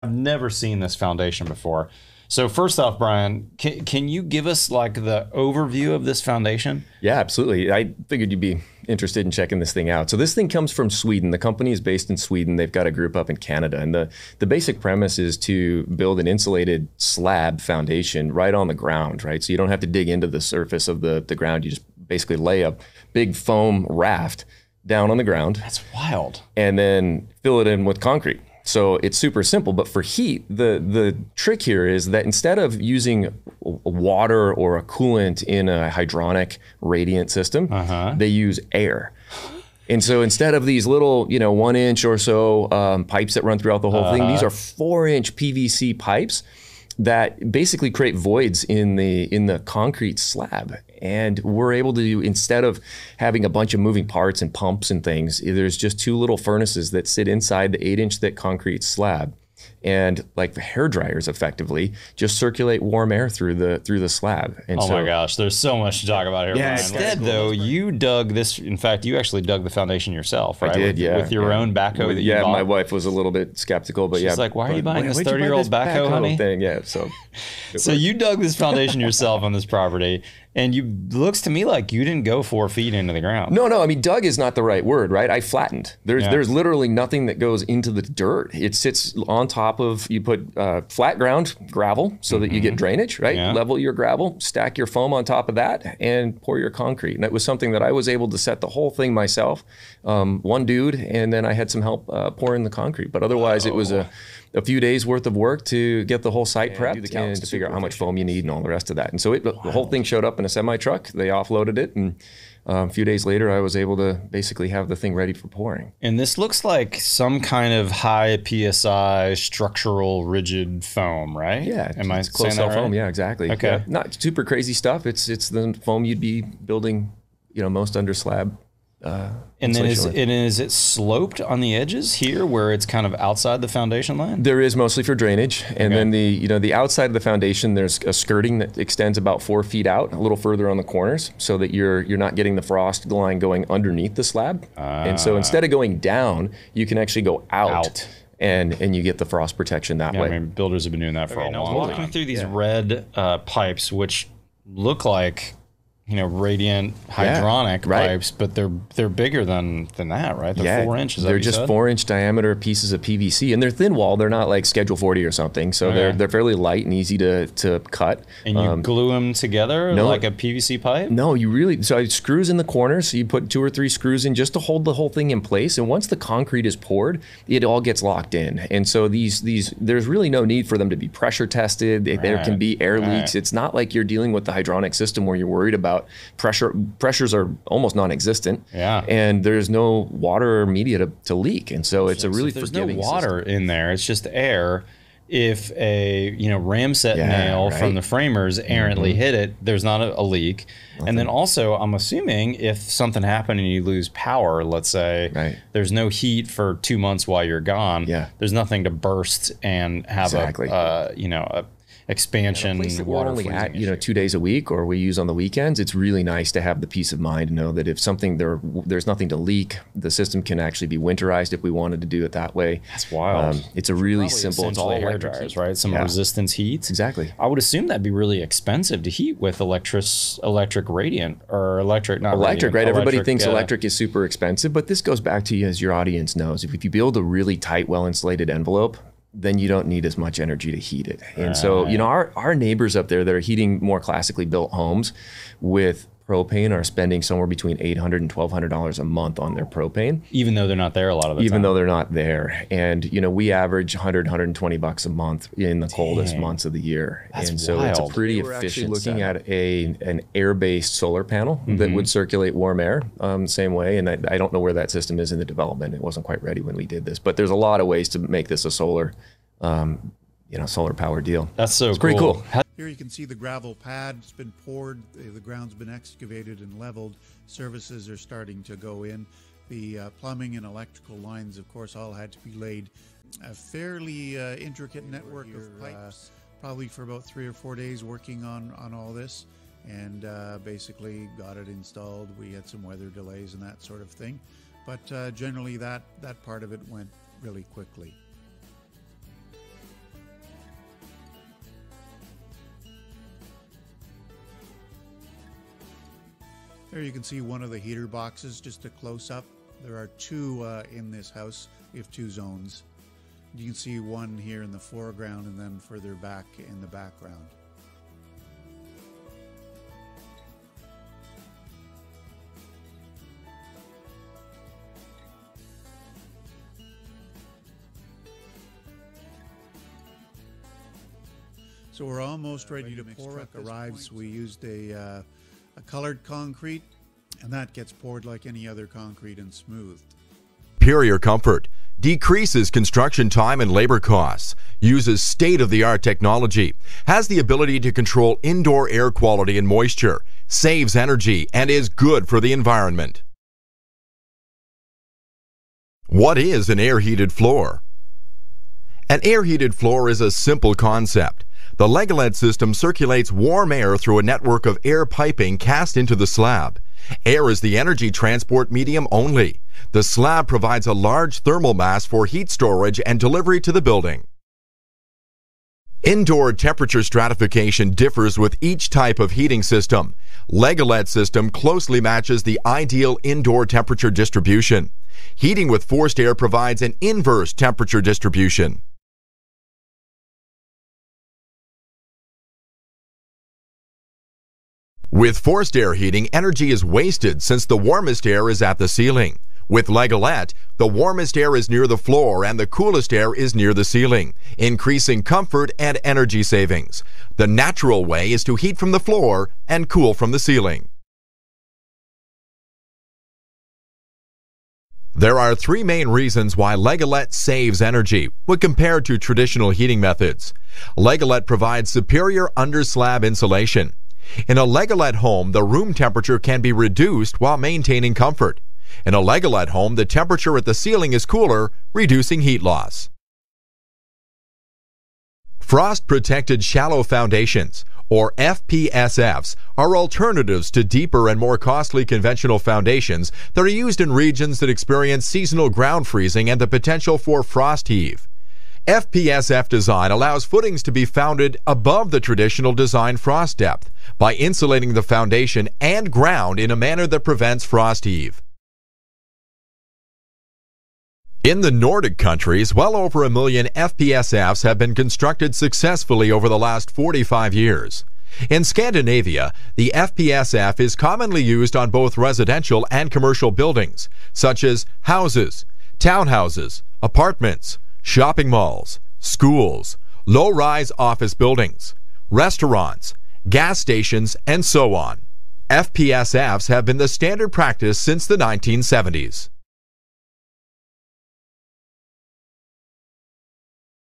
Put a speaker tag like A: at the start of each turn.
A: I've never seen this foundation before. So first off, Brian, can you give us like the overview of this foundation?
B: Yeah, absolutely. I figured you'd be interested in checking this thing out. So this thing comes from Sweden. The company is based in Sweden. They've got a group up in Canada. And the basic premise is to build an insulated slab foundation right on the ground, right? So you don't have to dig into the surface of the ground. You just basically lay a big foam raft down on the ground.
A: That's wild.
B: And then fill it in with concrete. So it's super simple, but for heat, the trick here is that instead of using water or a coolant in a hydronic radiant system, they use air. And so instead of these little, 1 inch or so pipes that run throughout the whole thing, these are 4-inch PVC pipes that basically create voids in the concrete slab. And we're able to, instead of having a bunch of moving parts and pumps and things, there's just 2 little furnaces that sit inside the 8-inch thick concrete slab. And like the hair dryers effectively just circulate warm air through the slab. And
A: my gosh, there's so much to talk about here.
B: Yeah,
A: instead though, you dug this, in fact, you actually dug the foundation yourself, right?
B: I did,
A: with your own backhoe that you bought.
B: My wife was a little bit skeptical, but
A: She's like, why are you buying this 30-year-old backhoe, honey?
B: Thing? Yeah, so
A: you dug this foundation yourself on this property, and looks to me like you didn't go 4 feet into the ground.
B: No, I mean, dug is not the right word, right? I flattened. There's literally nothing that goes into the dirt. It sits on top of, you put flat ground gravel so that you get drainage, right?
A: Yeah.
B: Level your gravel, stack your foam on top of that, and pour your concrete. And that was something that I was able to set the whole thing myself, one dude, and then I had some help pouring the concrete. But otherwise, it was a few days worth of work to get the whole site prepped and to figure out how much foam you need and all the rest of that. And so the whole thing showed up in a semi truck. They offloaded it, and a few days later, I was able to basically have the thing ready for pouring.
A: And this looks like some kind of high PSI structural rigid foam, right?
B: Yeah,
A: am I
B: closed cell foam? Yeah, exactly.
A: Okay,
B: yeah, not super crazy stuff. It's the foam you'd be building, most under slab.
A: And then is it sloped on the edges here where it's kind of outside the foundation line?
B: There is, mostly for drainage. And then the outside of the foundation, there's a skirting that extends about 4 feet out, a little further on the corners, so that you're not getting the frost line going underneath the slab. And so instead of going down, you can actually go out. And you get the frost protection that way.
A: I mean, builders have been doing that for a long time. Walking through these red pipes, which look like radiant hydronic pipes, but they're bigger than that, right? They're 4 inches.
B: They're just 4-inch diameter pieces of PVC, and they're thin wall. They're not like Schedule 40 or something, so they're fairly light and easy to cut.
A: And you glue them together like a PVC pipe?
B: No, so screws in the corners. So you put 2 or 3 screws in just to hold the whole thing in place. And once the concrete is poured, it all gets locked in. And so there's really no need for them to be pressure tested. There can be air leaks. It's not like you're dealing with the hydronic system where you're worried about pressures are almost non-existent, and there's no water or media to leak, and so it's a really forgiving
A: There's no water
B: system
A: in there. It's just air. If a ramset nail from the framers errantly hit it, there's not a leak. And then also, I'm assuming if something happened and you lose power, let's say, there's no heat for 2 months while you're gone. There's nothing to burst and have a expansion.
B: A place that we're only at 2 days a week, or we use on the weekends, it's really nice to have the peace of mind to know that if something there's nothing to leak, the system can actually be winterized if we wanted to do it that way.
A: That's wild.
B: It's a really simple.
A: It's all hair dryers, right? Some resistance heat.
B: Exactly.
A: I would assume that'd be really expensive to heat with electric radiant or electric, not
B: electric,
A: radiant,
B: right? Everybody thinks electric is super expensive, but this goes back to, as your audience knows, if you build a really tight, well-insulated envelope, then you don't need as much energy to heat it. And so, our neighbors up there that are heating more classically built homes with propane are spending somewhere between $800 and $1,200 a month on their propane.
A: Even though they're not there a lot of the time.
B: Even though they're not there. And, we average $100, $120 a month in the coldest months of the year.
A: That's
B: so
A: wild.
B: It's a pretty efficient looking at an air-based solar panel that would circulate warm air same way. And I don't know where that system is in the development. It wasn't quite ready when we did this. But there's a lot of ways to make this a solar solar power deal.
A: That's so
B: it's pretty cool.
C: Here you can see the gravel pad. It's been poured. The ground's been excavated and leveled. Services are starting to go in. The plumbing and electrical lines, of course, all had to be laid. A fairly intricate network of pipes, probably for about 3 or 4 days working on all this, and basically got it installed. We had some weather delays and that sort of thing, but generally that part of it went really quickly. There you can see one of the heater boxes, just a close-up. There are two in this house. We have two zones. You can see one here in the foreground and then further back in the background. So we're almost ready to pour it. Arrives. We used a colored concrete, and that gets poured like any other concrete and smoothed.
D: Superior comfort, decreases construction time and labor costs, uses state-of-the-art technology, has the ability to control indoor air quality and moisture, saves energy, and is good for the environment. What is an air-heated floor? An air-heated floor is a simple concept. The Legalet system circulates warm air through a network of air piping cast into the slab. Air is the energy transport medium only. The slab provides a large thermal mass for heat storage and delivery to the building. Indoor temperature stratification differs with each type of heating system. Legalet system closely matches the ideal indoor temperature distribution. Heating with forced air provides an inverse temperature distribution. With forced air heating, energy is wasted since the warmest air is at the ceiling. With Legalet, the warmest air is near the floor and the coolest air is near the ceiling, increasing comfort and energy savings. The natural way is to heat from the floor and cool from the ceiling. There are three main reasons why Legalet saves energy when compared to traditional heating methods. Legalet provides superior under-slab insulation. In a Legalet home, the room temperature can be reduced while maintaining comfort. In a Legalet home, the temperature at the ceiling is cooler, reducing heat loss. Frost-protected shallow foundations, or FPSFs, are alternatives to deeper and more costly conventional foundations that are used in regions that experience seasonal ground freezing and the potential for frost heave. FPSF design allows footings to be founded above the traditional design frost depth by insulating the foundation and ground in a manner that prevents frost heave. In the Nordic countries, well over 1 million FPSFs have been constructed successfully over the last 45 years. In Scandinavia, the FPSF is commonly used on both residential and commercial buildings, such as houses, townhouses, apartments, shopping malls, schools, low-rise office buildings, restaurants, gas stations, and so on. FPSFs have been the standard practice since the 1970s.